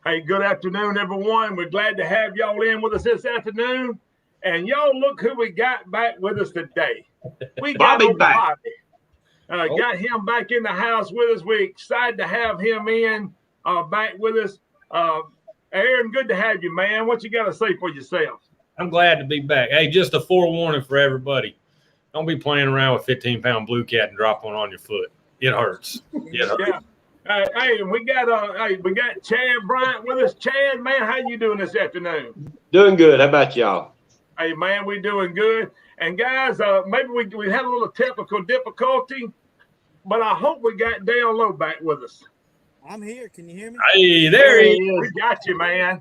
Hey, good afternoon, everyone. We're glad to have y'all in with us this afternoon. And y'all look who we got back with us today. We got Bobby back. Bobby. Got him back in the house with us. We're excited to have him in back with us. Aaron, good to have you, man. What you got to say for yourself? I'm glad to be back. Hey, just a forewarning for everybody. Don't be playing around with 15-pound blue cat and drop one on your foot. It hurts. Yeah. Hey, we got Chad Bryant with us. Chad, man, how you doing this afternoon? Doing good. How about y'all? Hey, man, we doing good. And guys, maybe we had a little technical difficulty, but I hope we got Dale Lowe back with us. I'm here. Can you hear me? Hey, there he is. We got you, man.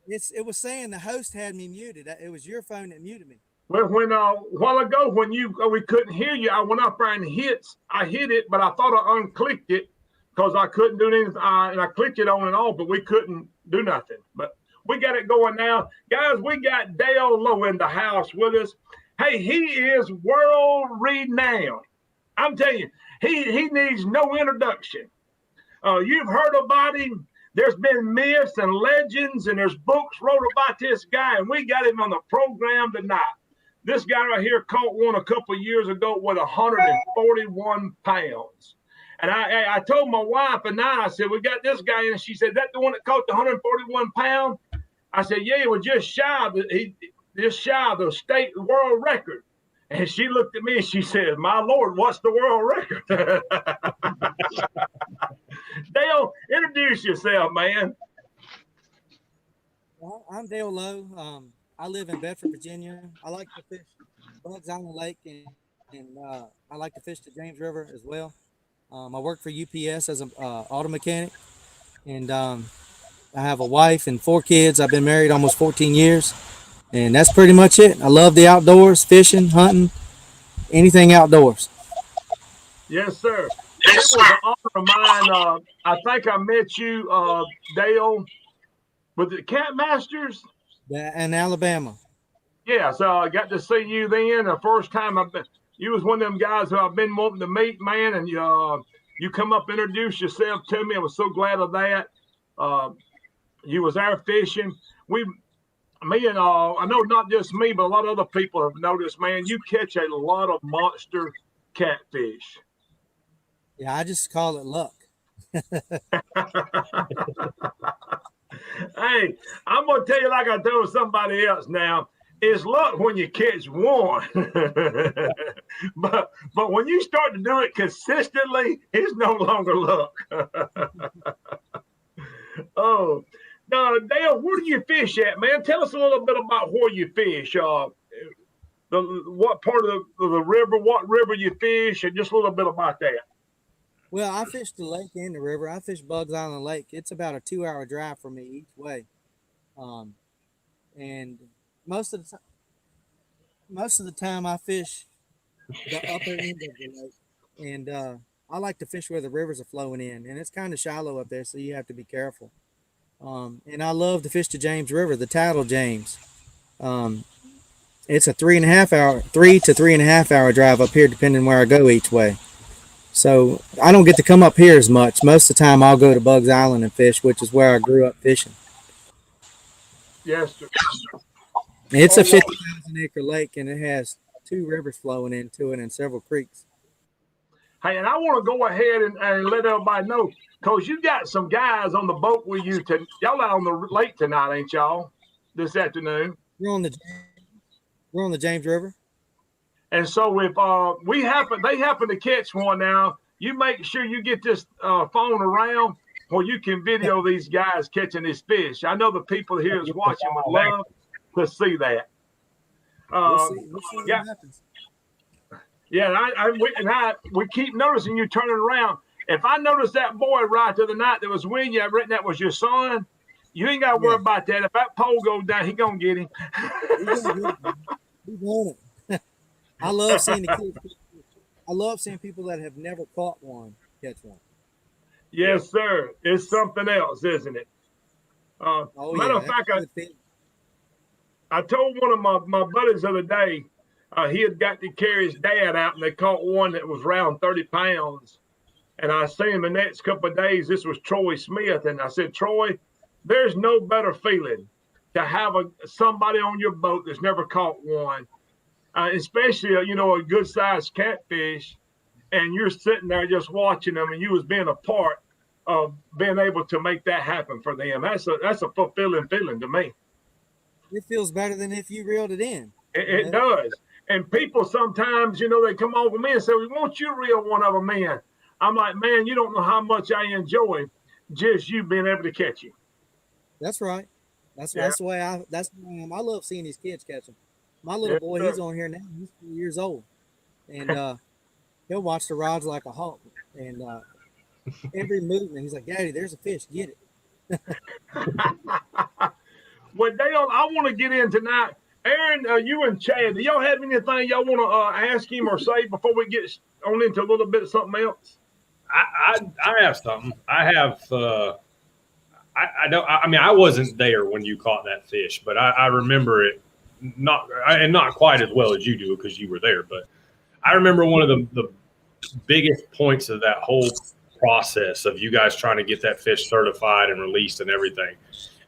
It was saying the host had me muted. It was your phone that muted me. Well, when a while ago when we couldn't hear you, I went up there and hit it, but I thought I unclicked it because I couldn't do anything. And I clicked it on and off, but we couldn't do nothing. But we got it going now, guys. We got Dale Lowe in the house with us. Hey, he is world renowned. I'm telling you, he needs no introduction. You've heard about him. There's been myths and legends, and there's books wrote about this guy, and we got him on the program tonight. This guy right here caught one a couple of years ago with 141 pounds. And I told my wife and I said, we got this guy in. And she said, that the one that caught the 141 pounds? I said, yeah, he was just shy of the state world record. And she looked at me and she said, my Lord, what's the world record? Dale, introduce yourself, man. Well, I'm Dale Lowe. I live in Bedford, Virginia. I like to fish Bugs Island Lake, and I like to fish the James River as well. I work for UPS as an auto mechanic, and I have a wife and 4 kids. I've been married almost 14 years, and that's pretty much it. I love the outdoors, fishing, hunting, anything outdoors. Yes, sir. It was an honor of mine. I think I met you, Dale, with the Cat Masters. In Alabama. Yeah, so I got to see you then. The first time you was one of them guys who I've been wanting to meet, man, and you come up, introduce yourself to me. I was so glad of that. You was there fishing. I know not just me, but a lot of other people have noticed, man, you catch a lot of monster catfish. Yeah, I just call it luck. Hey, I'm gonna tell you like I told somebody else now. It's luck when you catch one, but when you start to do it consistently, it's no longer luck. Oh, now Dale, where do you fish at, man? Tell us a little bit about where you fish. What part of the river, what river you fish, and just a little bit about that. Well, I fish the lake and the river. I fish Bugs Island Lake. It's about a 2-hour drive for me each way. And most of the time I fish the upper end of the lake. And I like to fish where the rivers are flowing in. And it's kind of shallow up there, so you have to be careful. And I love to fish the James River, the tidal James. It's a 3 to 3.5 hour drive up here, depending where I go each way. So I don't get to come up here as much. Most of the time I'll go to Bugs Island and fish, which is where I grew up fishing. Yes, sir. It's a 50,000 acre lake, and it has 2 rivers flowing into it and several creeks. Hey, and I want to go ahead and let everybody know, because you got some guys on the boat with you. Y'all out on the lake tonight, ain't y'all, this afternoon? We're on the James River. And so if they happen to catch one now, you make sure you get this phone around where you can video these guys catching this fish. I know the people here is watching would love to see that. We'll see what happens. Yeah, we keep noticing you turning around. If I notice that boy right to the night that was with you, I've written that was your son, you ain't got to worry about that. If that pole goes down, he going to get him. He want it. I love seeing the kids. I love seeing people that have never caught one catch one. Yes, sir. It's something else, isn't it? Matter of fact, I told one of my buddies the other day, he had got to carry his dad out, and they caught one that was around 30 pounds. And I seen him the next couple of days. This was Troy Smith. And I said, Troy, there's no better feeling to have somebody on your boat that's never caught one, especially a good sized catfish, and you're sitting there just watching them, and you was being a part of being able to make that happen for them. That's a fulfilling feeling to me. It feels better than if you reeled it in. It does. And people sometimes, they come over me and say, "Well, won't you reel one of them in?" I'm like, "Man, you don't know how much I enjoy just you being able to catch him." That's right. That's the way I am. I love seeing these kids catch them. My little boy, he's on here now. He's 4 years old, and he'll watch the rods like a hawk. And every movement, he's like, "Daddy, there's a fish. Get it." Well, Dale, I want to get in tonight. Aaron, you and Chad, do y'all have anything y'all want to ask him or say before we get on into a little bit of something else? I have something. I have. I don't. I mean, I wasn't there when you caught that fish, but I remember it not quite as well as you do because you were there. But I remember one of the biggest points of that whole process of you guys trying to get that fish certified and released and everything.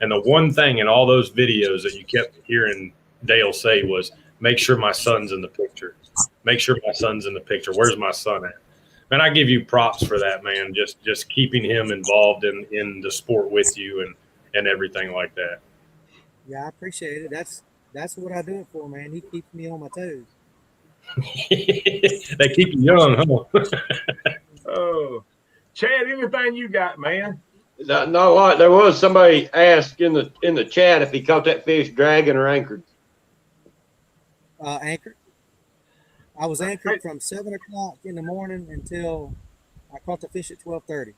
And the one thing in all those videos that you kept hearing Dale say was, "Make sure my son's in the picture. Make sure my son's in the picture. Where's my son at?" Man, I give you props for that, man. Just keeping him involved in the sport with you and everything like that. Yeah, I appreciate it. That's what I do it for, man. He keeps me on my toes. They keep you young, huh? Oh, Chad, anything you got, man? No, there was somebody asked in the chat if he caught that fish dragging or anchored. Anchored. I was anchored from 7 o'clock in the morning until I caught the fish at 12:30.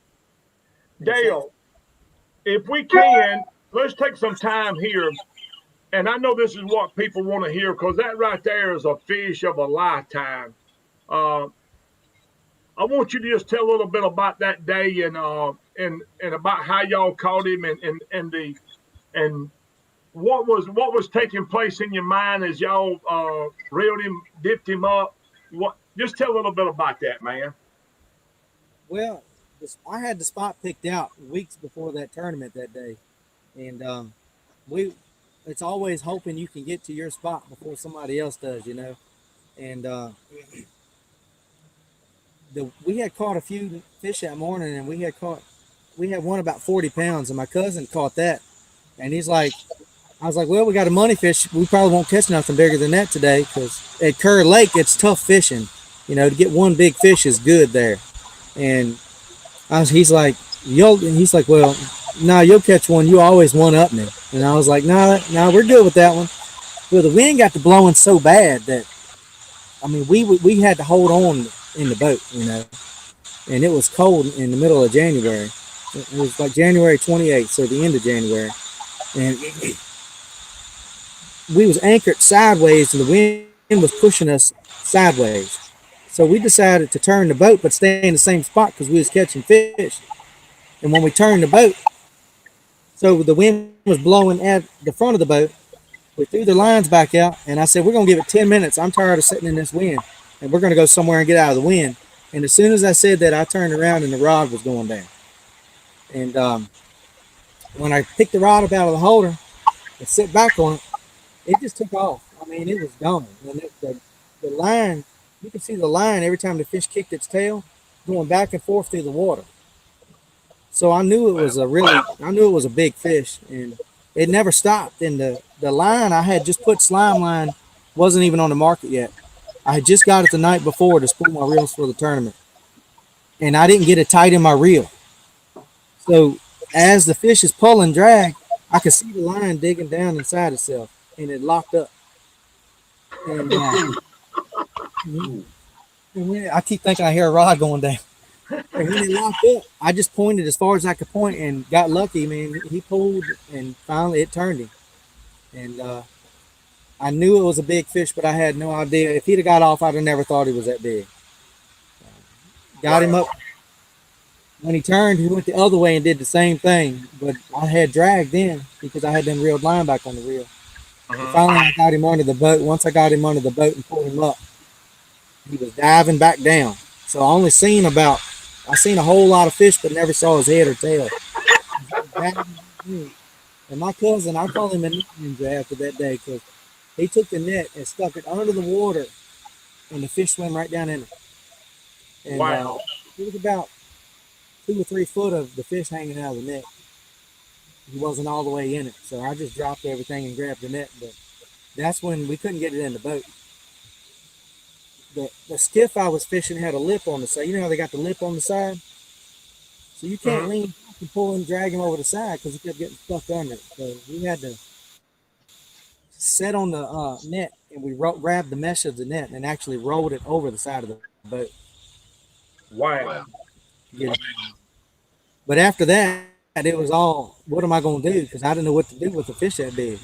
Dale, if we can, let's take some time here. And I know this is what people want to hear because that right there is a fish of a lifetime. I want you to just tell a little bit about that day and about how y'all caught him and what was taking place in your mind as y'all reeled him, dipped him up. Just tell a little bit about that, man. Well, I had the spot picked out weeks before that tournament that day, and it's always hoping you can get to your spot before somebody else does, And we had caught a few fish that morning, and we had one about 40 pounds, and my cousin caught that, and I was like, well, we got a money fish. We probably won't catch nothing bigger than that today because at Kerr Lake, it's tough fishing. To get one big fish is good there. And he's like, well, no, you'll catch one. You always one up me. And I was like, no, we're good with that one. Well, the wind got to blowing so bad that, we had to hold on in the boat, and it was cold in the middle of January. It was like January 28th, so the end of January. And we was anchored sideways and the wind was pushing us sideways. So we decided to turn the boat but stay in the same spot because we was catching fish. And when we turned the boat, so the wind was blowing at the front of the boat, we threw the lines back out and I said, we're going to give it 10 minutes. I'm tired of sitting in this wind and we're going to go somewhere and get out of the wind. And as soon as I said that, I turned around and the rod was going down. And when I picked the rod up out of the holder and sit back on it, it just took off. It was gone. And the line, you could see the line every time the fish kicked its tail going back and forth through the water. So I knew it was a big fish, and it never stopped. And the line I had just put, slime line, wasn't even on the market yet. I had just got it the night before to spool my reels for the tournament, and I didn't get it tight in my reel. So as the fish is pulling drag, I could see the line digging down inside itself, and it locked up. And I keep thinking I hear a rod going down. And when it locked up, I just pointed as far as I could point and got lucky, man. He pulled, and finally it turned him. And I knew it was a big fish, but I had no idea. If he'd have got off, I'd have never thought he was that big. Got him up. When he turned, he went the other way and did the same thing. But I had dragged in because I had them reeled line back on the reel. Finally, I got him under the boat. Once I got him under the boat and pulled him up, he was diving back down. So I seen a whole lot of fish, but never saw his head or tail. And my cousin, I call him a net ninja after that day because he took the net and stuck it under the water, and the fish swam right down in it. And Wow. it was about 2 or 3 foot of the fish hanging out of the net. He wasn't all the way in it, so I just dropped everything and grabbed the net. But that's when we couldn't get it in the boat. The skiff I was fishing had a lip on the side. You know how they got the lip on the side? So you can't lean back and pull and drag him over the side because he kept getting stuck under it. So we had to set on the net, and we grabbed the mesh of the net and actually rolled it over the side of the boat. Wow. But after that, it was all, what am I going to do? Because I didn't know what to do with the fish that big.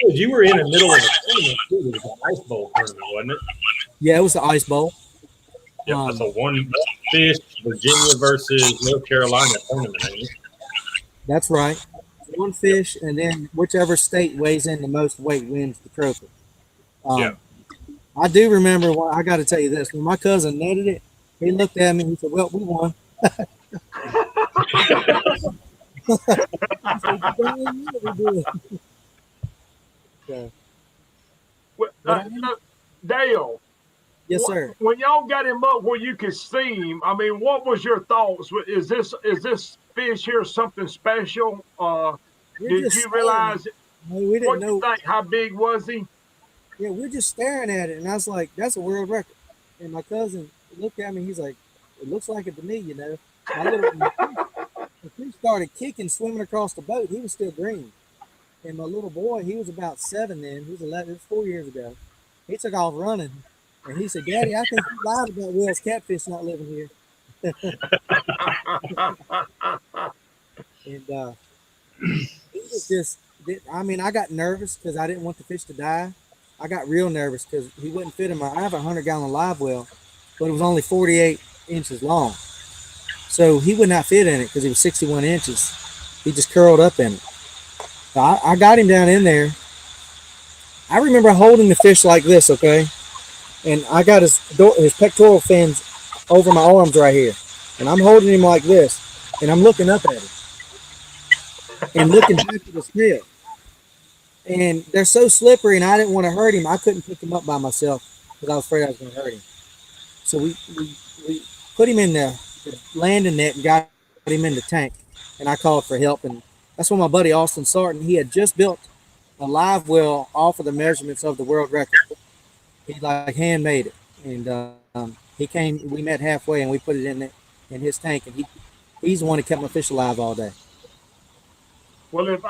You were in the middle of a tournament too. It was an ice bowl tournament, wasn't it? Yeah, it was the ice bowl. Yeah, that's a one fish Virginia versus North Carolina tournament, ain't it? That's right. One fish, and then whichever state weighs in the most weight wins the trophy. I do remember, I got to tell you this. When my cousin netted it, he looked at me and he said, well, we won. Dale. Yes, sir. When y'all got him up where you could see him, I mean, what was your thoughts? Is this fish here something special? Did you realize? We didn't know. You think? How big was he? Yeah, we're just staring at it, and I was like, "That's a world record." And my cousin looked at me. He's like, "It looks like it to me, you know." The fish started kicking, swimming across the boat. He was still green, and my little boy, he was about 7 then. He was 11. It was 4 years ago. He took off running. And he said, Daddy, I think you lied about Will's catfish not living here. And it was just, I mean, I got nervous because I didn't want the fish to die. I got real nervous because he wouldn't fit in I have a 100-gallon live well, but it was only 48 inches long. So he would not fit in it because he was 61 inches. He just curled up in it. So I got him down in there. I remember holding the fish like this, okay? And I got his pectoral fins over my arms right here. And I'm holding him like this. And I'm looking up at him. And looking back at his tail. And they're so slippery, and I didn't want to hurt him. I couldn't pick him up by myself because I was afraid I was going to hurt him. So we put him in the landing net and got him in the tank. And I called for help. And that's when my buddy Austin Sarton, he had just built a live well off of the measurements of the world record. He like handmade it, and he came. We met halfway, and we put it in his tank, and he's the one that kept my fish alive all day. Well, if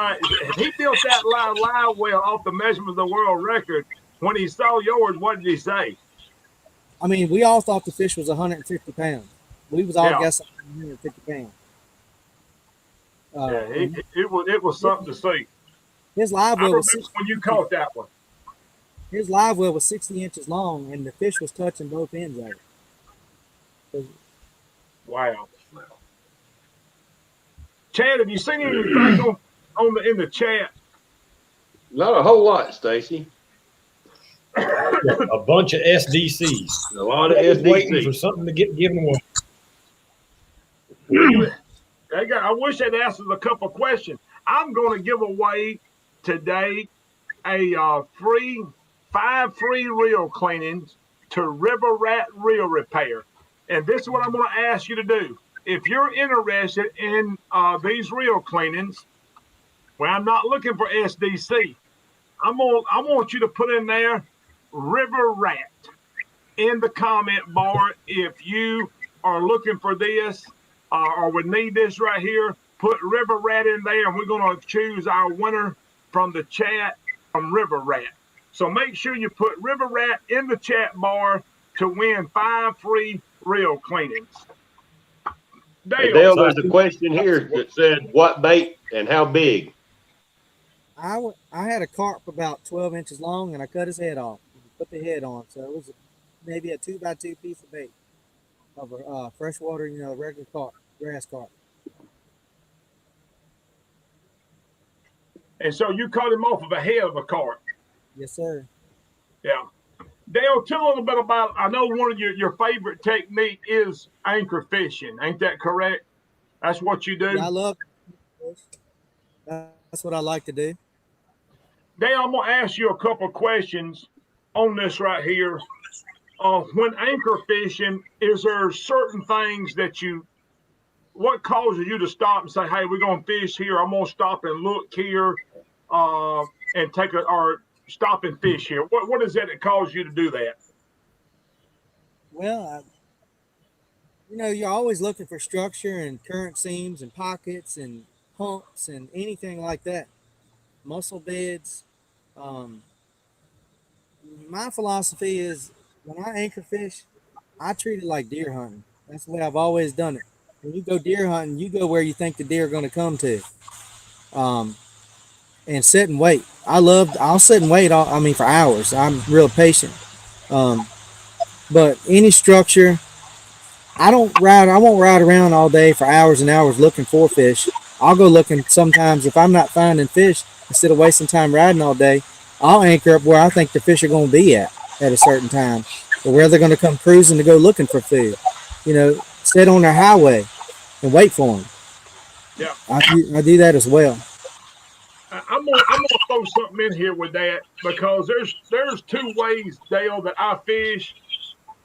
he built that live well off the measurement of the world record, when he saw yours, what did he say? I mean, we all thought the fish was 150 pounds. We was all guessing 150 pounds. It was something to see. His live well was when you caught that one. His live well was 60 inches long, and the fish was touching both ends of it. Wow. Chad, have you seen anything in the chat? Not a whole lot, Stacy. A bunch of SDCs. A lot of waiting SDCs. for something to get given away. I wish they'd asked us a couple questions. I'm going to give away today a 5 free reel cleanings to River Rat Reel Repair. And this is what I'm going to ask you to do. If you're interested in these reel cleanings, well, I'm not looking for SDC. I want you to put in there River Rat in the comment bar. If you are looking for this or would need this right here, put River Rat in there, and we're going to choose our winner from the chat from River Rat. So make sure you put River Rat in the chat bar to win 5 free reel cleanings. Dale, there's a question here that said, what bait and how big? I had a carp about 12 inches long, and I cut his head off. Put the head on, so it was maybe a 2x2 piece of bait of a freshwater, regular carp, grass carp. And so you caught him off of the head of a carp. Yes, sir. Yeah. Dale, tell a little bit about, I know one of your favorite technique is anchor fishing. Ain't that correct? That's what you do? Yeah, I love fish. That's what I like to do. Dale, I'm going to ask you a couple of questions on this right here. When anchor fishing, is there certain things that what causes you to stop and say, hey, we're going to fish here. I'm going to stop and look here and or stop and fish here. What is that causes you to do that? Well, you're always looking for structure and current seams and pockets and humps and anything like that. Mussel beds. My philosophy is when I anchor fish, I treat it like deer hunting. That's the way I've always done it. When you go deer hunting, you go where you think the deer are going to come to. And sit and wait. I'll sit and wait for hours. I'm real patient. But any structure, I won't ride around all day for hours and hours looking for fish. I'll go looking sometimes if I'm not finding fish, instead of wasting time riding all day, I'll anchor up where I think the fish are going to be at a certain time, or where they're going to come cruising to go looking for food. Sit on their highway and wait for them. Yeah, I do that as well. I'm gonna throw something in here with that, because there's two ways, Dale, that I fish.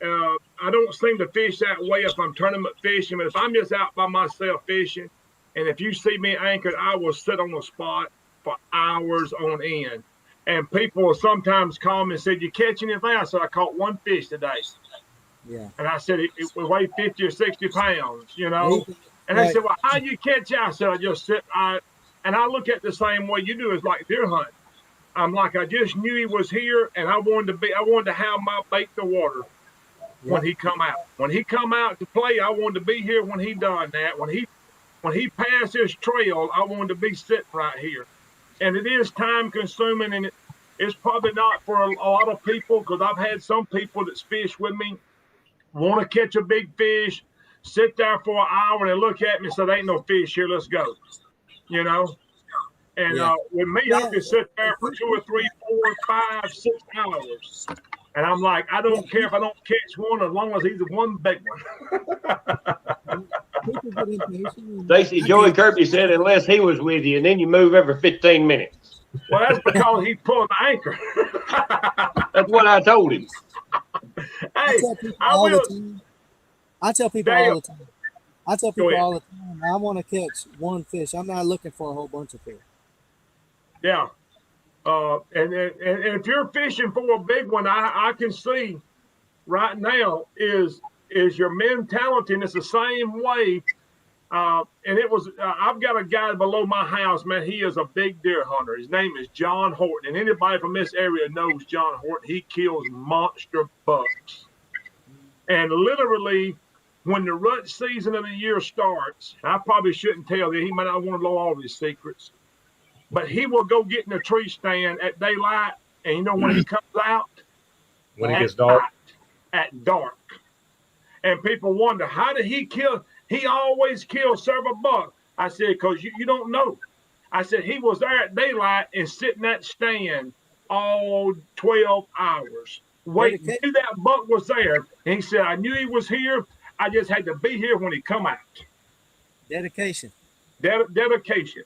I don't seem to fish that way if I'm tournament fishing, but if I'm just out by myself fishing, and if you see me anchored, I will sit on the spot for hours on end. And people will sometimes call me and say, "You catch anything?" I said, "I caught one fish today." Yeah. And I said, it weighed 50 or 60 pounds, And they said, "Well, how you catch it?" I said, "I just sit." And I look at the same way you do, is like deer hunting. I'm like, I just knew he was here, and I wanted to have my bait in the water when he come out. When he come out to play, I wanted to be here when he done that. When he passed his trail, I wanted to be sitting right here. And it is time consuming, and it's probably not for a lot of people, because I've had some people that's fished with me want to catch a big fish, sit there for an hour, and they look at me and say, "There ain't no fish here, let's go." And with me, I can sit there for 2 or 3, 4, 5, 6 hours. And I'm like, I don't care if I don't catch one, as long as he's one big one. Stacy, Joey Kirby said unless he was with you, and then you move every 15 minutes. Well, that's because he's pulling the anchor. That's what I told him. Hey, I tell people all the time. I want to catch one fish. I'm not looking for a whole bunch of fish. Yeah. And if you're fishing for a big one, I can see right now is your mentality, and it's the same way. And it was, I've got a guy below my house, man. He is a big deer hunter. His name is John Horton. And anybody from this area knows John Horton. He kills monster bucks. And literally, when the rut season of the year starts, I probably shouldn't tell you, he might not want to know all his secrets, but he will go get in a tree stand at daylight, and when he comes out? When it gets dark? At dark. And people wonder, how did he kill? He always kills several bucks. I said, because you don't know. I said, he was there at daylight and sitting at stand all 12 hours. Wait, knew that buck was there. And he said, I knew he was here. I just had to be here when he come out. Dedication. Dedication.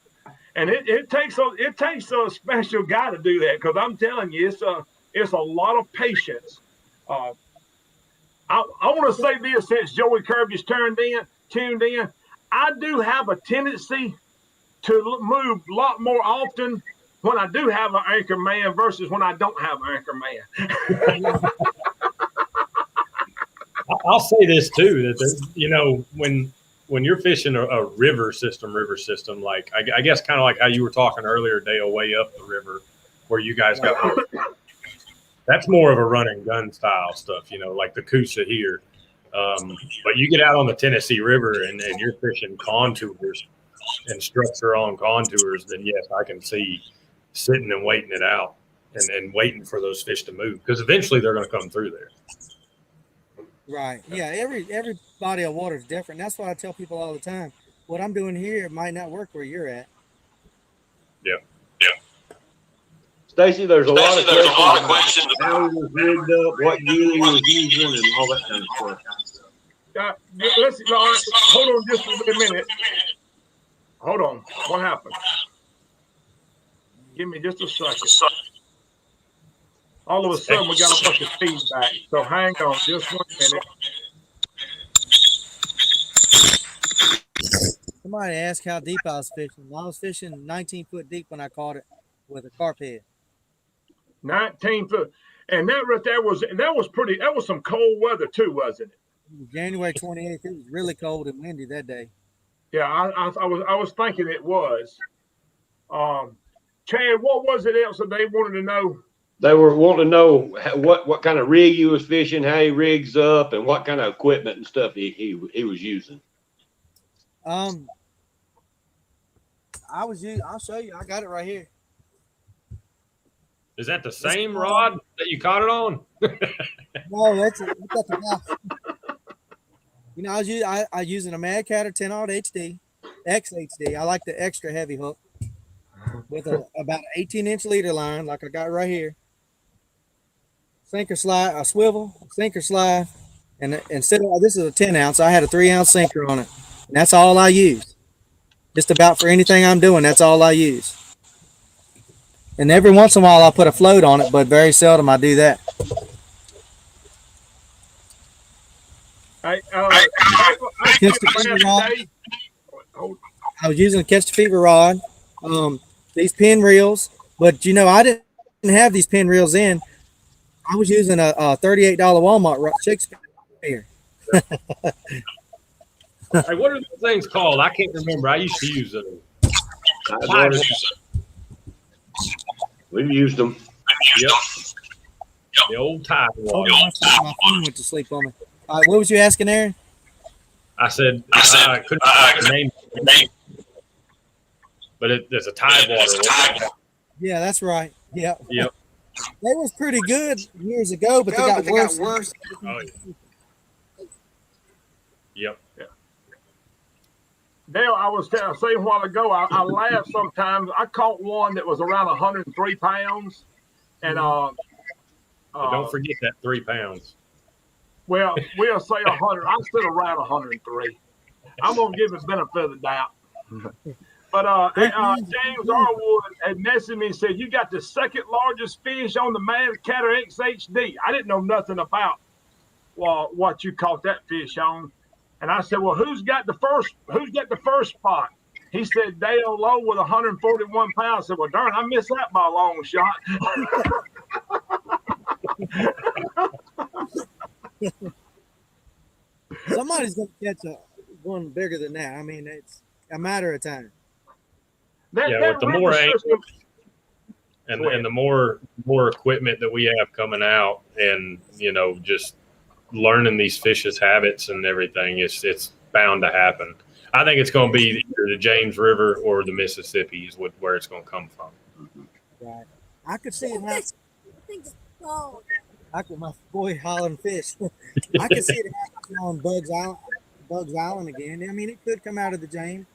And it takes a special guy to do that, because I'm telling you, it's a lot of patience. I want to say this, since Joey Kirby's tuned in, I do have a tendency to move a lot more often when I do have an anchor man versus when I don't have an anchor man. I'll say this too, that when you're fishing a river system, like I guess kind of like how you were talking earlier, Dale, way up the river where you guys got, that's more of a run and gun style stuff, like the Coosa here. But you get out on the Tennessee River and you're fishing contours and structure on contours, then yes, I can see sitting and waiting it out and waiting for those fish to move, because eventually they're going to come through there. Right. Yeah. Every body of water is different. That's why I tell people all the time, what I'm doing here might not work where you're at. Yeah. Stacy, there's a lot of questions about how he was rigged up, what gear he was using, and all that kind of stuff. Listen, hold on just a minute. Hold on. What happened? Give me just a second. All of a sudden, we got a bunch of feedback. So hang on just 1 minute. Somebody asked how deep I was fishing. I was fishing 19 foot deep when I caught it with a carp head. 19 foot. And that right there was pretty, that was some cold weather too, wasn't it? January 28th. It was really cold and windy that day. Yeah, I was thinking it was. Chad, what was it else that they wanted to know? They were wanting to know what kind of rig you was fishing, how he rigs up, and what kind of equipment and stuff he was using. I'll show you. I got it right here. Is that the same rod that you caught it on? No, that's the You know, I was using a Mad Catter 10-aught HD, XHD. I like the extra heavy hook with about 18-inch leader line, like I got right here. Sinker slide, a swivel, sinker slide, and instead of this is a 10-ounce, I had a 3-ounce sinker on it, and that's all I use. Just about for anything I'm doing, that's all I use. And every once in a while, I'll put a float on it, but very seldom I do that. I was using a Catch the Fever rod, these pin reels, but you know, I didn't have these pin reels in. I was using a $38 Walmart Shakespeare. Hey, what are those things called? I can't remember. I used to use them. We've used them. Yep. The old Tide water. My phone went to sleep on me. What was you asking, Aaron? I said I couldn't remember the name, but there's a Tide water. Yeah, that's right. Yeah. Yep. They was pretty good years ago, but they got worse. Oh, yeah. Yep. Dale, I was saying a while ago, I laugh sometimes. I caught one that was around 103 pounds. And don't forget that 3 pounds. Well, we'll say 100. I said around 103. I'm going to give it benefit of the doubt. But James Arwood had messaged me and said, you got the second largest fish on the Mad Catter XHD. I didn't know nothing about what you caught that fish on. And I said, well, who's got the first spot? He said, Dale Lowe with 141 pounds. I said, well, darn, I missed that by a long shot. Somebody's going to catch one bigger than that. I mean, it's a matter of time. With the more angle and the more equipment that we have coming out, and you know, just learning these fish's habits and everything, it's bound to happen. I think it's going to be either the James River or the Mississippi is where it's going to come from. Right. I could see it happen. My boy hollering fish. I could see it happening on Bugs Island again. I mean, it could come out of the James.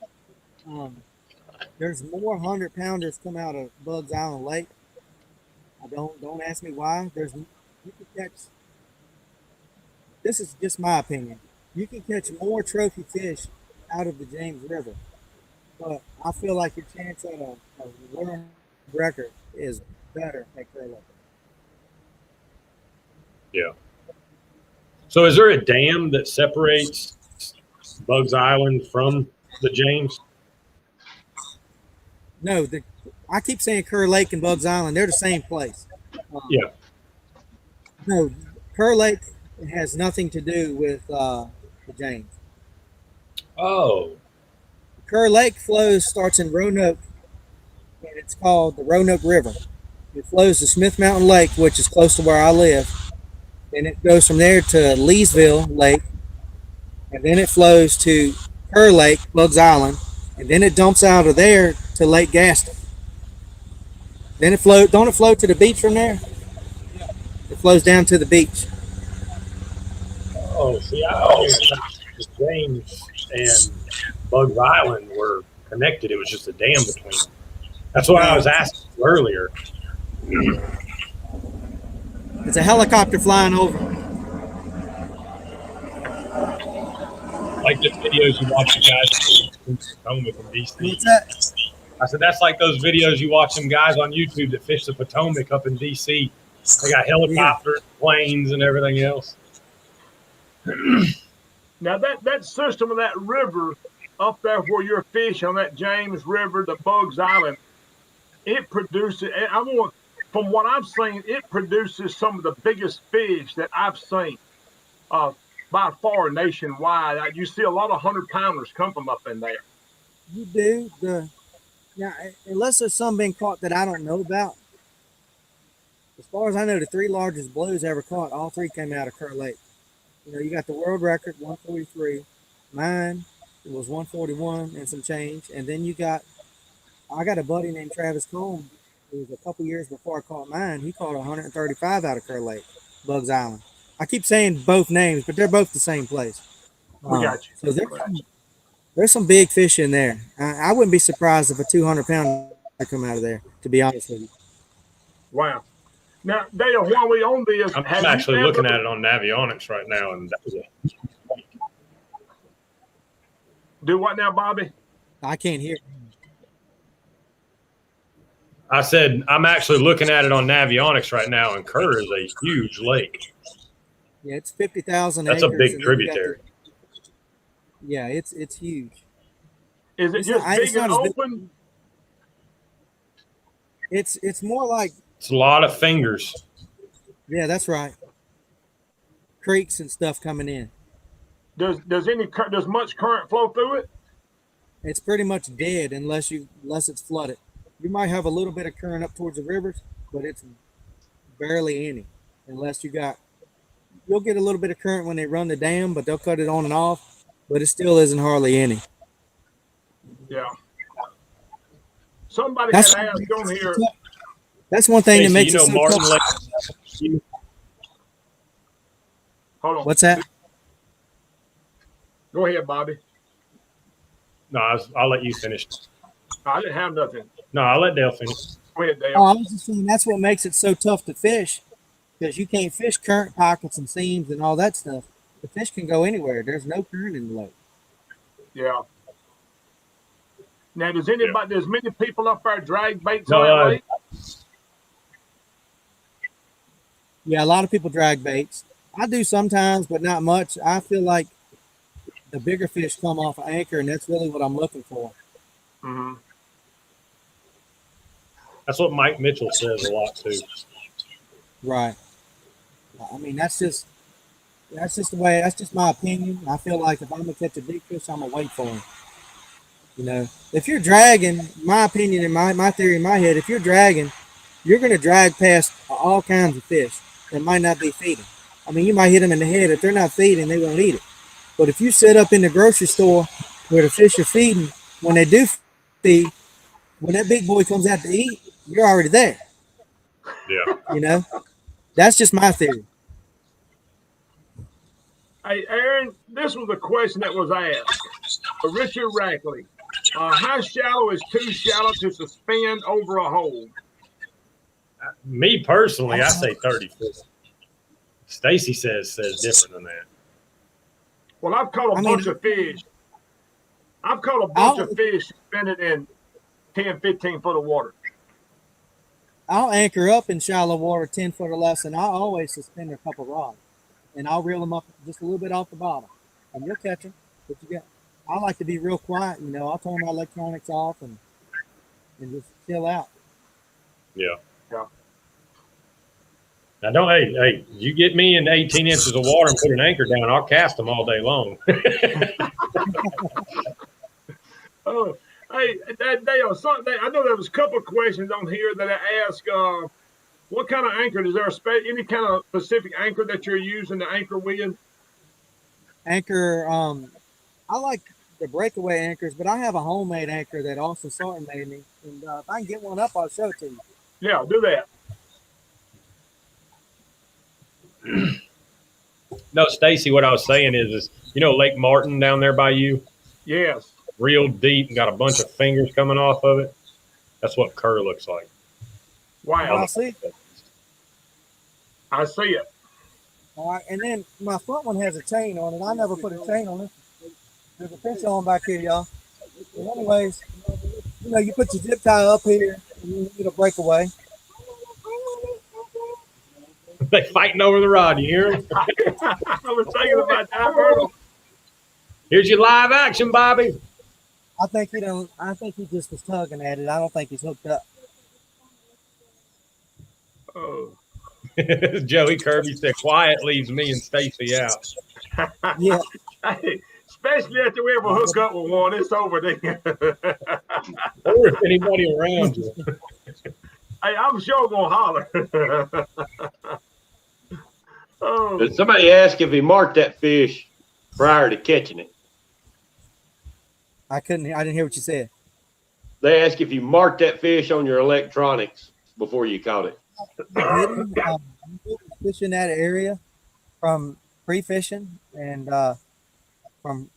There's more 100-pounders come out of Bugs Island Lake. Don't ask me why. You can catch. This is just my opinion. You can catch more trophy fish out of the James River, but I feel like your chance at a world record is better at Curl Lake. Yeah. So, is there a dam that separates Bugs Island from the James? No, I keep saying Kerr Lake and Bugs Island. They're the same place. Yeah. No, Kerr Lake has nothing to do with the James. Oh. Kerr Lake starts in Roanoke, and it's called the Roanoke River. It flows to Smith Mountain Lake, which is close to where I live. And it goes from there to Leesville Lake, and then it flows to Kerr Lake, Bugs Island, and then it dumps out of there to Lake Gaston. Then don't it flow to the beach from there? Yeah. It flows down to the beach. Oh, see, I always thought the James and Bugs Island were connected. It was just a dam between them. That's what I was asking earlier. It's a helicopter flying over. Like the videos you watch the guys in Potomac and DC. What's that? I said that's like those videos you watch some guys on YouTube that fish the Potomac up in DC. They got helicopters, planes, and everything else. Now that system of that river up there where you're fishing on that James River, the Bugs Island, it produces. From what I've seen, it produces some of the biggest fish that I've seen, by far nationwide. You see a lot of 100-pounders come from up in there. You do now, unless there's some being caught that I don't know about. As far as I know, the 3 largest blues ever caught, all 3 came out of Kerr Lake. You know, you got the world record, 143. Mine, it was 141 and some change. And then I got a buddy named Travis Combs. It was a couple years before I caught mine. He caught 135 out of Kerr Lake, Bugs Island. I keep saying both names, but they're both the same place. We got you. So there's some big fish in there. I wouldn't be surprised if a 200-pounder come out of there, to be honest with you. Wow. Now, Dale, while we on this, I'm actually looking at it on Navionics right now, and do what now, Bobby? I can't hear. I said I'm actually looking at it on Navionics right now, and Kerr is a huge lake. Yeah, it's 50,000 acres. That's a big tributary. Yeah, it's huge. Is it just big and open? It's more like it's a lot of fingers. Yeah, that's right. Creeks and stuff coming in. Does much current flow through it? It's pretty much dead unless it's flooded. You might have a little bit of current up towards the rivers, but it's barely any. Unless you'll get a little bit of current when they run the dam, but they'll cut it on and off. But it still isn't hardly any. Yeah. Somebody had asked on here. That's one thing that makes it so Martin tough. Hold on. What's that? Go ahead, Bobby. No, I'll let you finish. I didn't have nothing. No, I'll let Dale finish. Go ahead, Dale. Oh, I was just saying that's what makes it so tough to fish, because you can't fish current pockets and seams and all that stuff. The fish can go anywhere. There's no current in the lake. Yeah. Now, there's many people up there drag baits on that lake? Yeah, a lot of people drag baits. I do sometimes, but not much. I feel like the bigger fish come off an anchor, and that's really what I'm looking for. Mm-hmm. That's what Mike Mitchell says a lot too. Right. I mean, that's just the way. That's just my opinion. I feel like if I'm gonna catch a big fish, I'm gonna wait for him. You know, if you're dragging, my opinion and my theory in my head, if you're dragging, you're gonna drag past all kinds of fish that might not be feeding. I mean, you might hit them in the head. If they're not feeding, they won't eat it. But if you sit up in the grocery store where the fish are feeding, when they do feed, when that big boy comes out to eat, you're already there. Yeah. You know, that's just my theory. Hey, Aaron, this was a question that was asked. Richard Rackley, how shallow is too shallow to suspend over a hole? Me personally, I say 30 foot. Stacy says different than that. Well, I've caught a bunch of fish. I've caught a bunch of fish suspended in 10, 15 foot of water. I'll anchor up in shallow water 10 foot or less, and I'll always suspend a couple rods. And I'll reel them up just a little bit off the bottom. And you'll catch them. But I like to be real quiet, you know. I'll turn my electronics off and just chill out. Yeah. Yeah. Now, hey, you get me in 18 inches of water and put an anchor down, I'll cast them all day long. Oh, hey, Dale, I know there was a couple of questions on here that I asked. What kind of anchor? Is there any kind of specific anchor that you're using to anchor with? Anchor, I like the breakaway anchors, but I have a homemade anchor that Austin Sarton made me. And if I can get one up, I'll show it to you. Yeah, do that. No, Stacy, what I was saying is you know Lake Martin down there by you? Yes. Real deep and got a bunch of fingers coming off of it. That's what Kerr looks like. Wow. I see it. I see it. All right, and then my front one has a chain on it. I never put a chain on it. There's a fish on back here, y'all. But anyways, you put your zip tie up here and you get a breakaway. They fighting over the rod. You hear them? I was thinking about that. I heard 'em. Here's your live action, Bobby. I think he just was tugging at it. I don't think he's hooked up. Oh. Joey Kirby said, "Quiet leaves me and Stacy out." Yeah. Hey, especially after we ever hook up with one, it's over there. Or if anybody around you. Hey, I'm sure gonna holler. Oh, Did somebody ask if he marked that fish prior to catching it? I didn't hear what you said. They asked if you marked that fish on your electronics before you caught it. Fish in that area from pre-fishing and from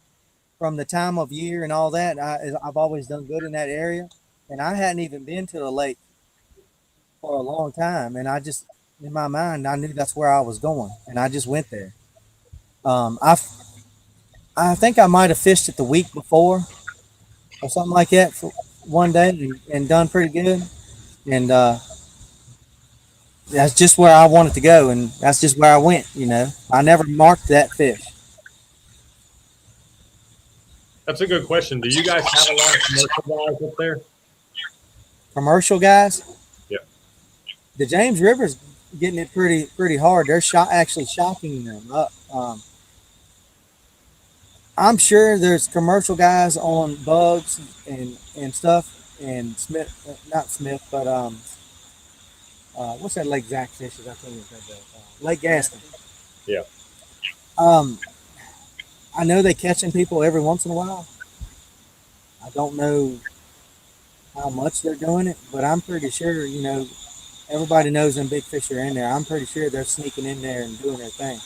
the time of year and all that. I've always done good in that area, and I hadn't even been to the lake for a long time, and I just in my mind I knew that's where I was going, and I just went there. I think I might have fished it the week before or something like that for one day and done pretty good, and that's just where I wanted to go, and that's just where I went. I never marked that fish. That's a good question. Do you guys have a lot of commercial guys up there? Commercial guys? Yeah. The James River's getting it pretty hard. They're actually shocking them up. I'm sure there's commercial guys on bugs and stuff, and not Smith, but what's that Lake Zach fishes? I can't even think of. Lake Gaston. Yeah. I know they catching people every once in a while. I don't know how much they're doing it, but I'm pretty sure, everybody knows them big fish are in there. I'm pretty sure they're sneaking in there and doing their thing.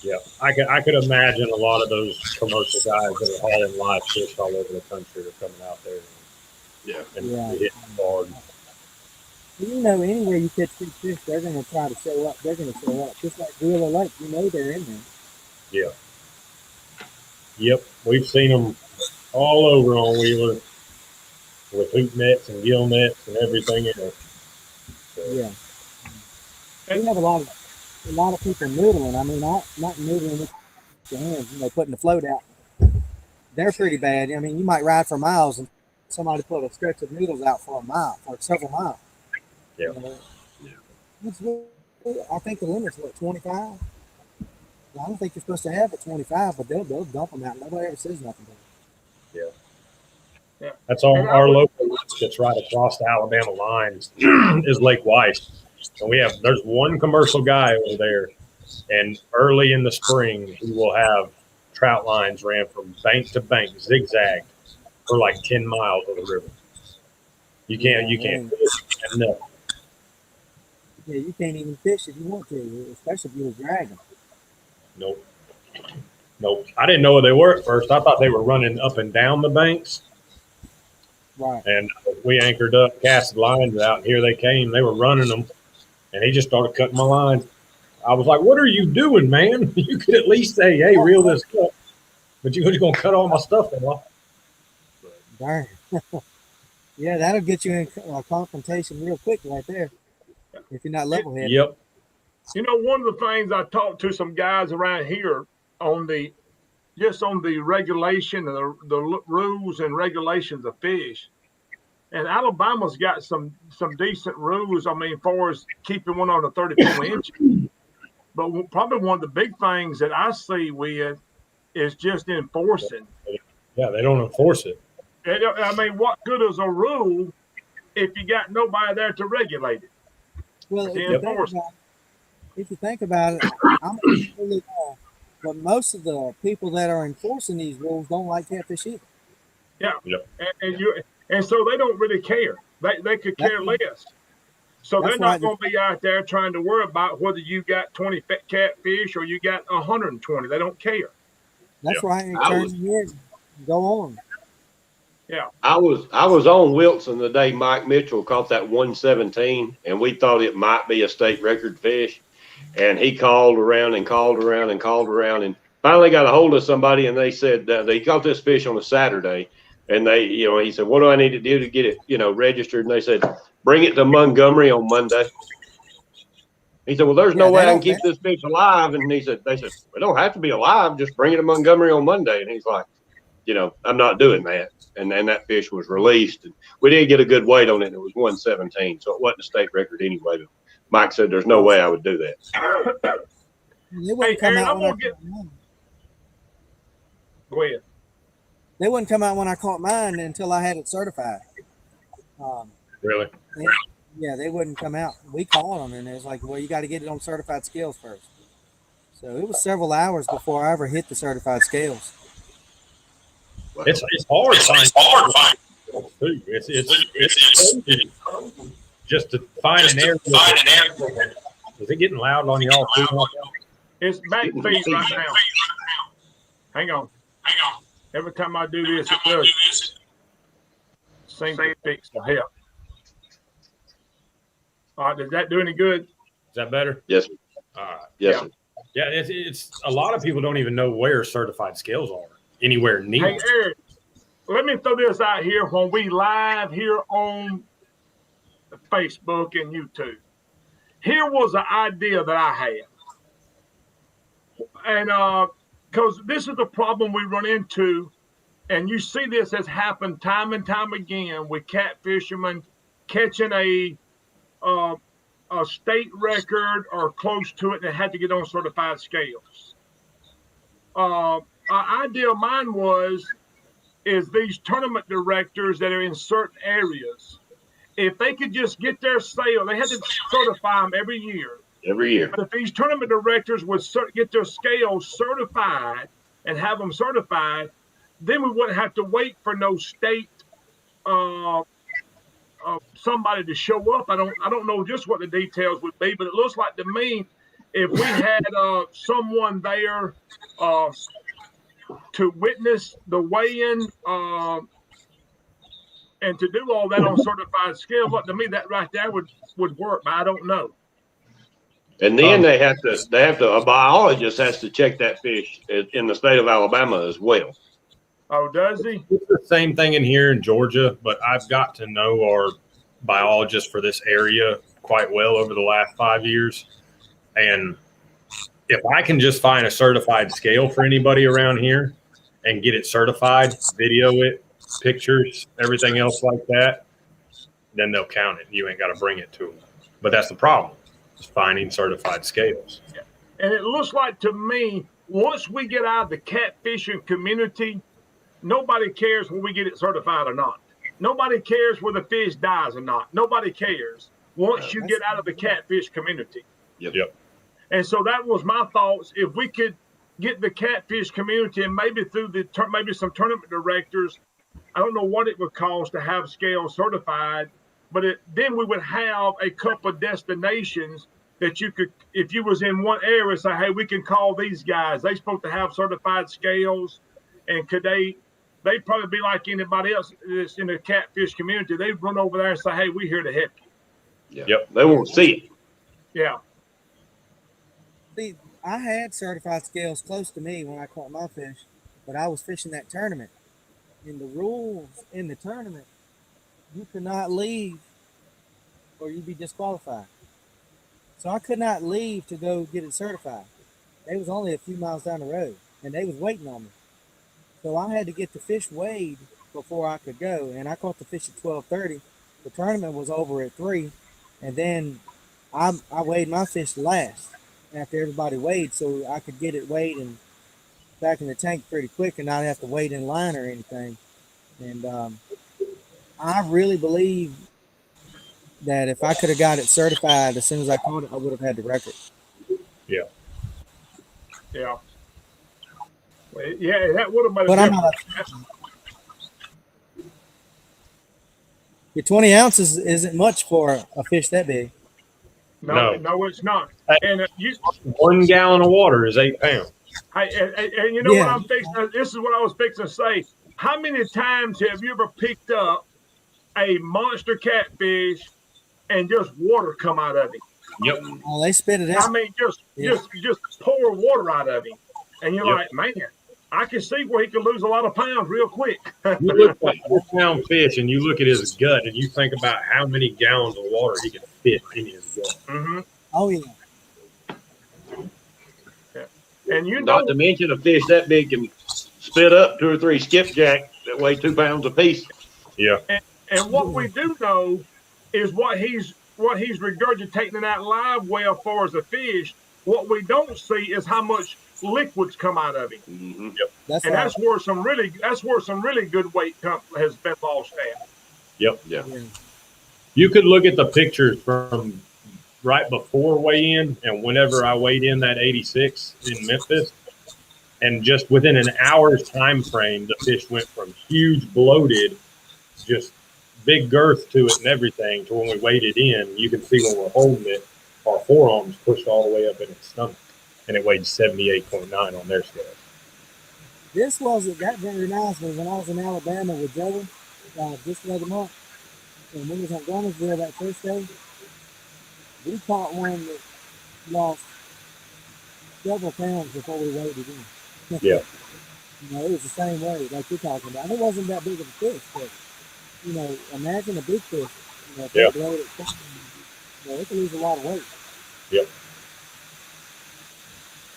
Yeah, I could imagine a lot of those commercial guys that are hauling live fish all over the country are coming out there. And hitting hard. Anywhere you catch big fish, they're going to try to show up. They're going to show up. Just like Wheeler Lake, they're in there. Yeah. Yep, we've seen them all over on Wheeler with hoop nets and gill nets and everything else. So. Yeah. We have a lot of people noodling. I mean, not noodling with your hands, putting the float out. They're pretty bad. I mean, you might ride for miles and somebody put a stretch of noodles out for several miles. Yeah. I think the limit's 25. I don't think you're supposed to have it 25, but they'll dump them out. Nobody ever says nothing. Yeah. That's on our local lake that's right across the Alabama lines is Lake Weiss. And there's one commercial guy over there, and early in the spring he will have trout lines ran from bank to bank, zigzagged for like 10 miles of the river. You can't fish enough. Yeah, you can't even fish if you want to, especially if you're dragging. Nope. I didn't know what they were at first. I thought they were running up and down the banks. Right. And we anchored up, cast lines out, and here they came. They were running them, and he just started cutting my lines. I was like, "What are you doing, man? You could at least say, hey, reel this up. But you're just going to cut all my stuff off." Darn. Yeah, that'll get you in a confrontation real quick right there if you're not level-headed. Yep. One of the things I talked to some guys around here on the regulation and the rules and regulations of fish. And Alabama's got some decent rules. I mean, as far as keeping one on a 34 inch. But probably one of the big things that I see with is just enforcing. Yeah, they don't enforce it. I mean, what good is a rule if you got nobody there to regulate it? Well, if you think about it, I'm really wrong. But most of the people that are enforcing these rules don't like catfish either. Yeah. Yep. And so they don't really care. They could care less. So they're not going to be out there trying to worry about whether you got 20 catfish or you got 120. They don't care. That's right. Go on. Yeah. I was on Wilson the day Mike Mitchell caught that 117, and we thought it might be a state record fish. And he called around and called around and called around, and finally got a hold of somebody, and they said they caught this fish on a Saturday, and he said, "What do I need to do to get it, registered?" And they said, "Bring it to Montgomery on Monday." He said, "Well, there's no way I can keep this fish alive." And they said, "We don't have to be alive. Just bring it to Montgomery on Monday." And he's like, "I'm not doing that." And then that fish was released. And we did get a good weight on it. And it was 117. So it wasn't a state record anyway. But Mike said, "There's no way I would do that." They wouldn't come out when I caught mine. Go ahead. They wouldn't come out when I caught mine until I had it certified. Really? Yeah, they wouldn't come out. We called them, and it was like, well, you got to get it on certified scales first. So it was several hours before I ever hit the certified scales. It's hard to find. It's just to find an area. Is it getting loud on y'all? It's back feed right now. Hang on. Every time I do this, it does. Seems to fix the help. All right, does that do any good? Is that better? Yes. All right. Yes. Sir. Yeah, it's a lot of people don't even know where certified scales are anywhere near. Hey, Eric, let me throw this out here when we live here on Facebook and YouTube. Here was an idea that I had. And because this is the problem we run into, and you see this has happened time and time again with catfishermen catching a state record or close to it, and had to get on certified scales. An idea of mine is these tournament directors that are in certain areas, if they could just get their sale, they had to certify them every year. Every year. But if these tournament directors would get their scales certified and have them certified, then we wouldn't have to wait for no state somebody to show up. I don't know just what the details would be, but it looks like to me if we had someone there to witness the weigh-in and to do all that on certified scale, look, to me that right there would work, but I don't know. And then they have to a biologist has to check that fish in the state of Alabama as well. Oh, does he? It's the same thing in here in Georgia, but I've got to know our biologists for this area quite well over the last 5 years. And if I can just find a certified scale for anybody around here and get it certified, video it, pictures, everything else like that, then they'll count it. You ain't got to bring it to them. But that's the problem, is finding certified scales. Yeah. And it looks like to me, once we get out of the catfishing community, nobody cares when we get it certified or not. Nobody cares whether the fish dies or not. Nobody cares once you get out of the catfish community. Yep. And so that was my thoughts. If we could get the catfish community and maybe through maybe some tournament directors, I don't know what it would cost to have scales certified, but then we would have a couple of destinations that you could, if you was in one area, say, hey, we can call these guys. They're supposed to have certified scales, and could they'd probably be like anybody else that's in the catfish community. They'd run over there and say, hey, we're here to help you. Yeah. Yep. They won't see it. Yeah. See, I had certified scales close to me when I caught my fish, but I was fishing that tournament. And the rules in the tournament, you could not leave or you'd be disqualified. So I could not leave to go get it certified. They was only a few miles down the road, and they was waiting on me. So I had to get the fish weighed before I could go, and I caught the fish at 12:30. The tournament was over at 3, and then I weighed my fish last after everybody weighed, so I could get it weighed and back in the tank pretty quick and not have to wait in line or anything. And I really believe that if I could have got it certified as soon as I caught it, I would have had the record. Yeah. Yeah. Well, yeah, that would have been. But I'm not. Your 20 ounces isn't much for a fish that big. No, it's not. And 1 gallon of water is 8 pounds. And you know what I'm fixing? This is what I was fixing to say. How many times have you ever picked up a monster catfish and just water come out of it? Yep. Oh, they spit it out. I mean, just pour water out of him. And you're Yep. like, man, I can see where he could lose a lot of pounds real quick. You look at a 4-pound fish and you look at his gut and you think about how many gallons of water he can fit in his gut. Mm-hmm. Oh yeah. And you Not know, to mention a fish that big can spit up 2 or 3 skipjack that weigh 2 pounds apiece. Yeah. and what we do know is what he's regurgitating in that live well for as a fish. What we don't see is how much liquids come out of him. Mm-hmm. That's And right. that's where some really good weight has been lost at. Yep. Yeah. Yeah. You could look at the pictures from right before weigh in and whenever I weighed in that 86 in Memphis, and just within an hour's time frame, the fish went from huge, bloated, just big girth to it and everything, to when we weighed it in. You can see when we're holding it, our forearms pushed all the way up in its stomach, and it weighed 78.9 on their scale. This wasn't that very nice when I was in Alabama with Joey just the other month, and we was at Gunnersville that first day. We caught one that lost several pounds before we weighed it in. Yeah. You know, it was the same way like you're talking about. And it wasn't that big of a fish, but you know, imagine a big fish. You know, if Yeah. they blow it, you know, it can lose a lot of weight. Yep.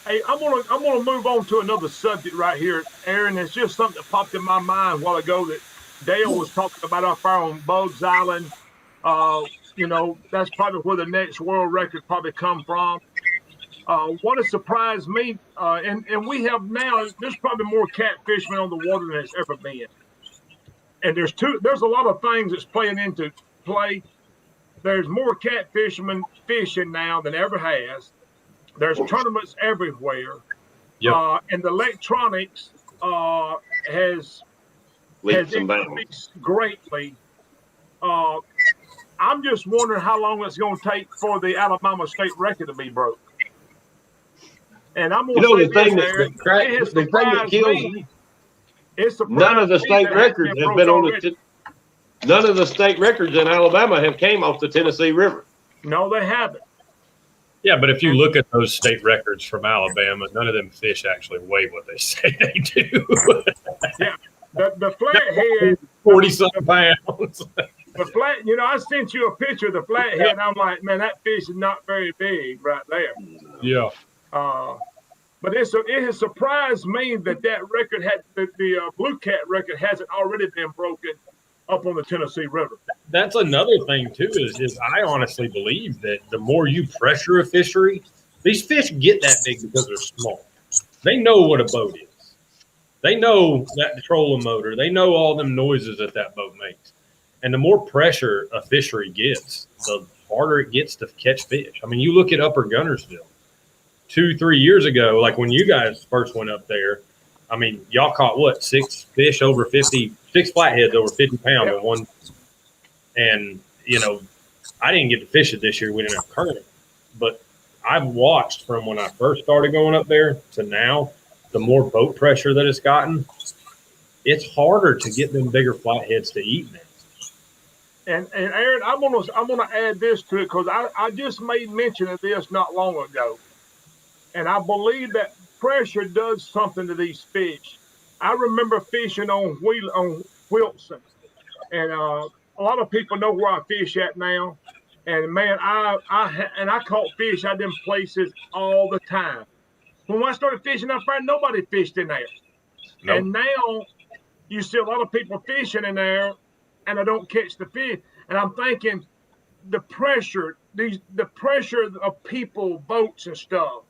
Hey, I'm gonna move on to another subject right here, Aaron. It's just something that popped in my mind a while ago that Dale was talking about up there on Bugs Island. You know, that's probably where the next world record probably come from. What has surprised me, and we have now, there's probably more catfishermen on the water than there's ever been. And there's a lot of things that's playing into play. There's more catfishermen fishing now than ever has. There's tournaments everywhere. Yep. And the electronics has Leaps and bounds. increased greatly. I'm just wondering how long it's going to take for the Alabama state record to be broke. And I'm going to say The thing this, Aaron, it the thing that kills me. It's none of the state records has been on none of the state records in Alabama have came off the Tennessee River. No, they haven't. Yeah, but if you look at those state records from Alabama, none of them fish actually weigh what they say they do. Yeah, the flathead, 40-something pounds. the flat. You know, I sent you a picture of the flathead. And I'm like, man, that fish is not very big right there. Yeah. But it has surprised me that record the blue cat record hasn't already been broken up on the Tennessee River. That's another thing too. Is I honestly believe that the more you pressure a fishery, these fish get that big because they're small. They know what a boat is. They know that trolling motor. They know all them noises that boat makes. And the more pressure a fishery gets, the harder it gets to catch fish. I mean, you look at Upper Gunnersville 2-3 years ago, like when you guys first went up there. I mean, y'all caught what, 6 fish over 50, 6 flatheads over 50 pounds in one. And, you know, I didn't get to fish it this year. We didn't have current. But I've watched from when I first started going up there to now, the more boat pressure that it's gotten, it's harder to get them bigger flatheads to eat now. And Aaron, I'm gonna add this to it because I just made mention of this not long ago. And I believe that pressure does something to these fish. I remember fishing on Wilson, and a lot of people know where I fish at now. And man, I caught fish out them places all the time. When I started fishing up there, nobody fished in there. Nope. And now you see a lot of people fishing in there, and I don't catch the fish. And I'm thinking, the pressure of people, boats, and stuff,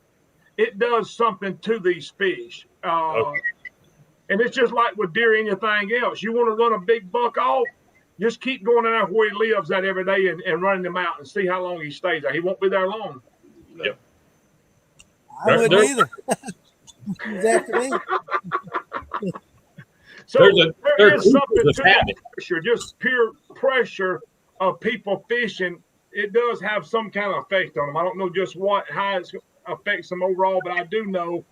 it does something to these fish. And it's just like with deer, anything else. You want to run a big buck off, just keep going in there where he lives at every day and running him out and see how long he stays there. He won't be there long. Yep. I wouldn't either. He's after me. So there is something to that pressure, just pure pressure of people fishing. It does have some kind of effect on them. I don't know just how it affects them overall, but I do know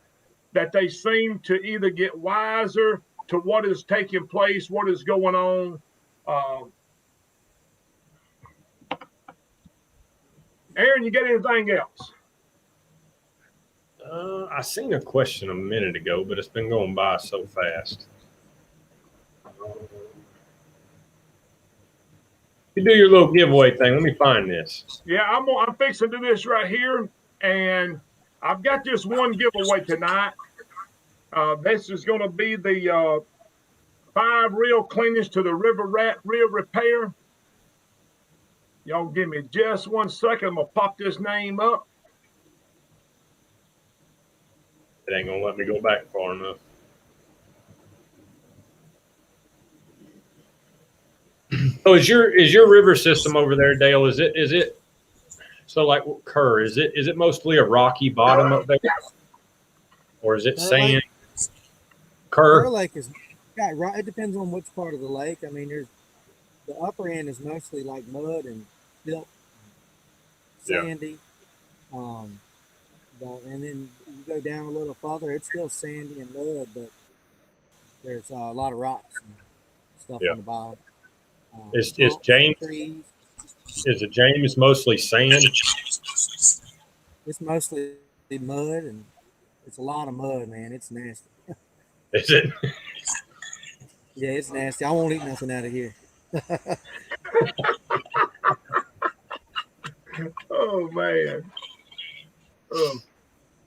that they seem to either get wiser to what is taking place, what is going on. Aaron, you got anything else? I seen a question a minute ago, but it's been going by so fast. You do your little giveaway thing. Let me find this. Yeah, I'm fixing to do this right here, and I've got this one giveaway tonight. This is going to be the 5 reel cleaners to the river rat reel repair. Y'all give me just 1 second. I'm going to pop this name up. It ain't gonna let me go back far enough. So is your river system over there, Dale? Is it so like Kerr? Is it mostly a rocky bottom up there, or is it sand? Kerr Lake is right. It depends on which part of the lake. I mean, there's the upper end is mostly like mud and silt, sandy. Yeah. And then you go down a little farther, it's still sandy and mud, but there's a lot of rocks and stuff on the bottom. Is James? Is it James mostly sand? It's mostly mud, and it's a lot of mud, man. It's nasty. Is it? Yeah, it's nasty. I won't eat nothing out of here. Oh man.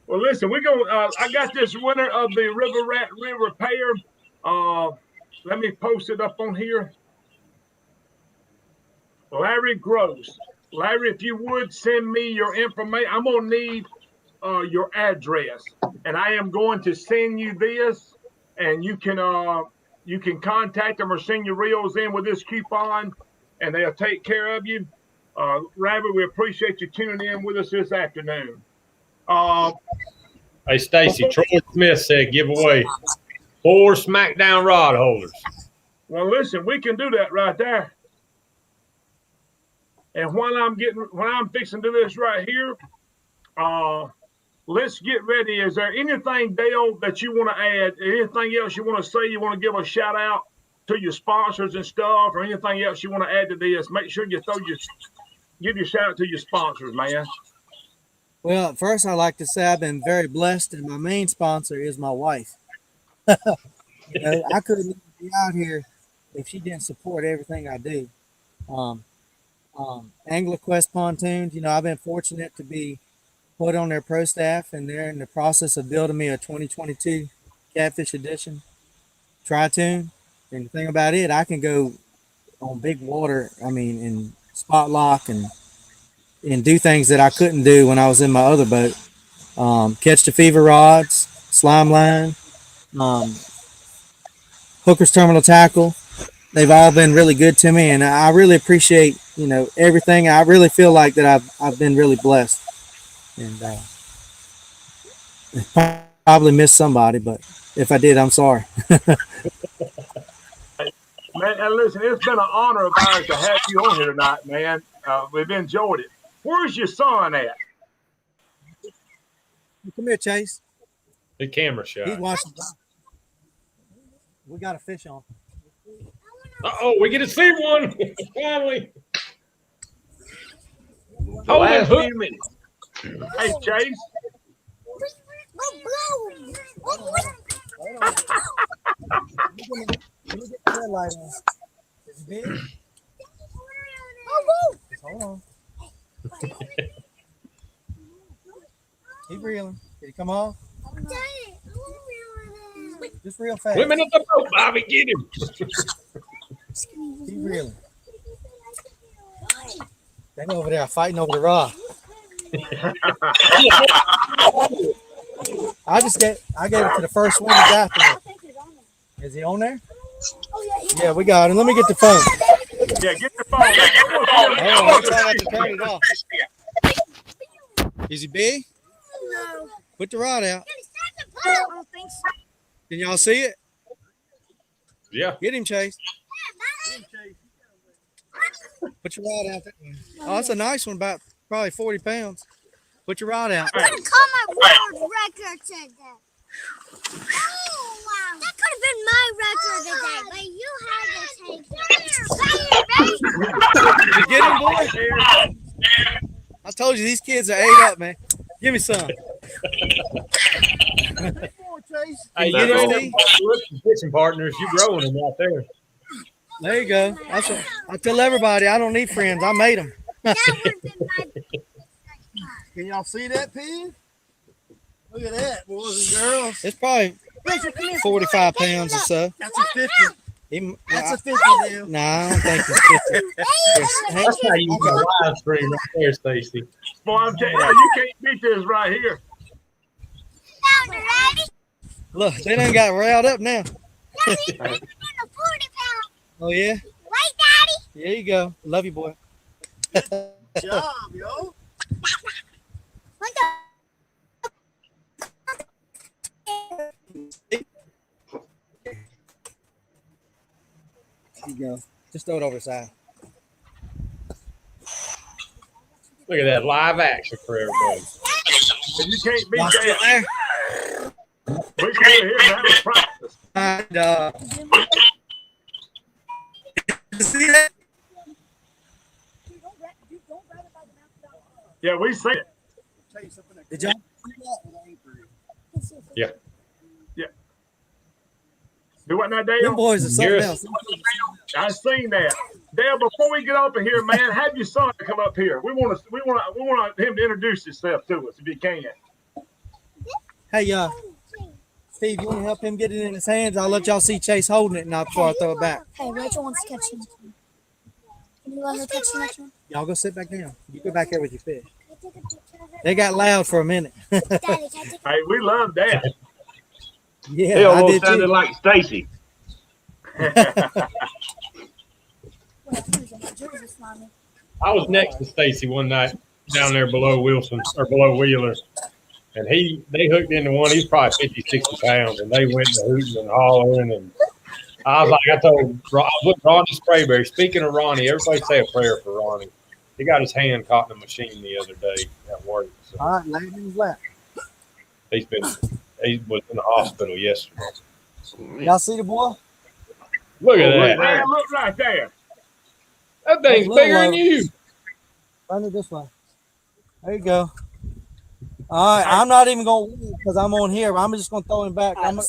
Well, listen, we're gonna. I got this winner of the River Rat Reel Repair. Let me post it up on here. Larry Gross. Larry, if you would send me your information, I'm gonna need your address, and I am going to send you this, and you can contact them or send your reels in with this coupon, and they'll take care of you. Rabbit, we appreciate you tuning in with us this afternoon. Hey, Stacy, Troy Smith said give away 4 smackdown rod holders. Well, listen, we can do that right there. And while I'm fixing to do this right here, let's get ready. Is there anything, Dale, that you want to add? Anything else you want to say? You want to give a shout out to your sponsors and stuff, or anything else you want to add to this? Make sure you give your shout out to your sponsors, man. Well, at first, I'd like to say I've been very blessed, and my main sponsor is my wife. I couldn't be out here if she didn't support everything I do. AnglerQuest Pontoons, I've been fortunate to be put on their pro staff, and they're in the process of building me a 2022 Catfish Edition Tri-Tune. And the thing about it, I can go on big water, in spot lock and do things that I couldn't do when I was in my other boat. Catch the fever rods, slime line, Hooker's Terminal Tackle. They've all been really good to me, and I really appreciate, everything. I really feel like that I've been really blessed. And probably missed somebody, but if I did, I'm sorry. Man, and listen, it's been an honor of ours to have you on here tonight, man. We've enjoyed it. Where's your son at? Come here, Chase. The camera shot. He's watching. We got a fish on. Uh-oh, we get to see one. Finally. Oh, last few minutes. Hey, Chase. Let me get the red light on. Is it big? Hold on. Keep reeling. Can you come off? Just real fast. Women at the boat, Bobby, get him. Keep reeling. They over there fighting over the rod. I gave it to the first one that's after me. Is he on there? Yeah, we got him. Let me get the phone. Yeah, get the phone. Hold on, I'm trying not to turn it off. Is he big? No. Put the rod out. I don't think so. Can y'all see it? Yeah. Get him, Chase. Put your rod out there. Oh, that's a nice one, about probably 40 pounds. Put your rod out. I'm going to call my world record today. Oh, wow. That could have been my record today, but you had to take it. You get him, boy? I told you, these kids are ate up, man. Give me some. Hey, you That's ain't all. never fishing partners. You growing them out there. There you go. That's what I tell everybody. I don't need friends. I made them. That would be my Can y'all see that pig? Look at that, boys and girls. It's probably 45 pounds or so. That's a 50. That's a 50 deal. Nah, I don't think it's 50. That's how you use a live stream right there, Stacy. Boy, I'm telling you, you can't beat this right here. Look, they done got riled up now. Oh, yeah? Right, Daddy? There you go. Love you, boy. Good job, yo. What There you go. Just throw it over the side. Look at that live action for everybody. You can't beat Y'all still that. there? We can hear him having practice. And, see that? Yeah, we see it. Did y'all? Yeah. Do what now, Them Dale? boys are something Yes. else. I seen that. Dale, before we get up in here, man, have your son come up here. We want him to introduce himself to us if you can. Hey, Steve, you want to help him get it in his hands? I'll let y'all see Chase holding it now before I throw it back. Hey, Rachel wants to catch him. Can you let her catch the next one? Y'all go sit back down. You go back here with your fish. They got loud for a minute. Daddy, can I take Hey, we love that. Yeah, He I almost did sounded too. like Stacy. I was next to Stacy one night down there below Wilson or below Wheeler, and they hooked into one. He's probably 50, 60 pounds, and they went to hooting and hollering. And I was like, I was with Ronnie Sprayberry. Speaking of Ronnie, everybody say a prayer for Ronnie. He got his hand caught in a machine the other day at work. So All right, lay it in his lap. he was in the hospital yesterday. Y'all see the boy? Look at that. Man, look right there. That thing's Little bigger than Lowe. you. Run it this way. There you go. All right, I'm not even going to because I'm on here. I'm just going to throw him back. I'm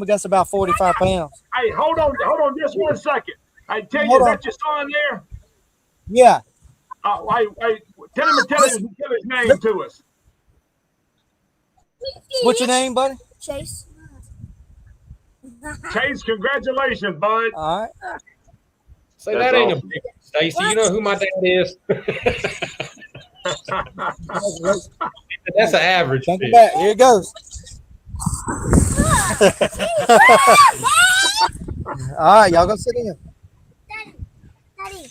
against about 45 pounds. Hey, hold on just 1 second. I tell you, Hold is on. that your son there? Yeah. Hey, tell his name to us. What's your name, buddy? Chase. Chase, congratulations, bud. All right. Say That's that ain't awesome. a big Stacy. You know who my dad is? That's an average Jump fish. it back. Here it goes. All right, y'all go sit in. Daddy.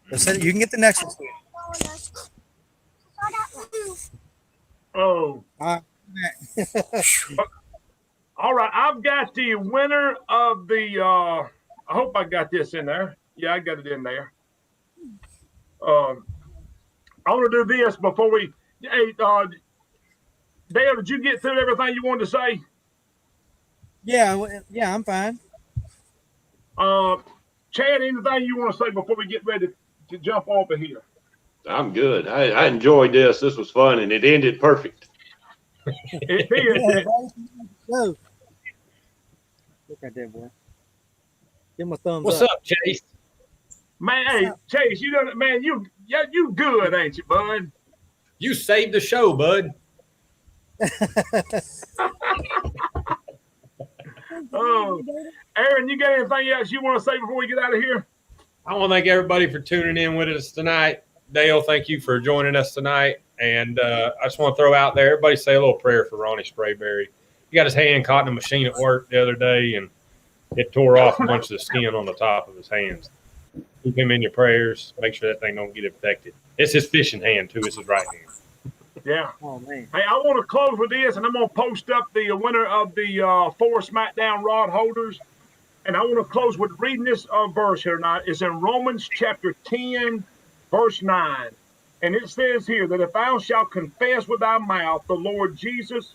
Go sit. You can get the next one. Oh. All All right, I've got the winner of the. I hope I got this in there. Yeah, I got it in there. I want to do this before we. Hey, Dale, did you get through everything you wanted to say? Yeah, I'm fine. Chad, anything you want to say before we get ready to jump off of here? I'm good. I enjoyed this. This was fun, and it ended perfect. It is. Go. Look right there, boy. Give him a thumbs What's up. up, Chase? Man, hey, Chase, you know, man, you good, ain't you, bud? You saved the show, bud. Oh, Aaron, you got anything else you want to say before we get out of here? I want to thank everybody for tuning in with us tonight. Dale, thank you for joining us tonight. And I just want to throw out there, everybody say a little prayer for Ronnie Sprayberry. He got his hand caught in a machine at work the other day, and it tore off a bunch of the skin on the top of his hands. Keep him in your prayers. Make sure that thing don't get infected. It's his fishing hand, too. It's his right hand. Yeah. Oh, man. Hey, I want to close with this, and I'm going to post up the winner of the 4 SmackDown rod holders. And I want to close with reading this verse here tonight. It's in Romans chapter 10, verse 9. And it says here that if thou shalt confess with thy mouth the Lord Jesus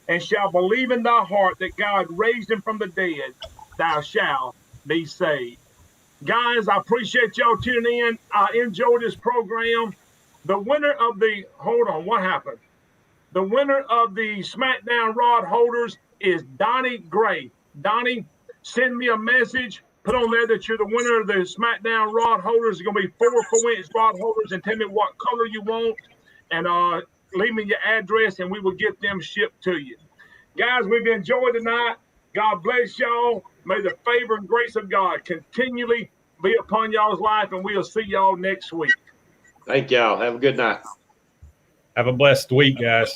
and shalt believe in thy heart that God raised him from the dead, thou shalt be saved. Guys, I appreciate y'all tuning in. I enjoyed this program. The winner of the, hold on, what happened? The winner of the SmackDown rod holders is Donnie Gray. Donnie, send me a message. Put on there that you're the winner of the SmackDown rod holders. It's going to be 4 4-inch rod holders, and tell me what color you want. And leave me your address, and we will get them shipped to you. Guys, we've enjoyed tonight. God bless y'all. May the favor and grace of God continually be upon y'all's life, and we'll see y'all next week. Thank y'all. Have a good night. Have a blessed week, guys.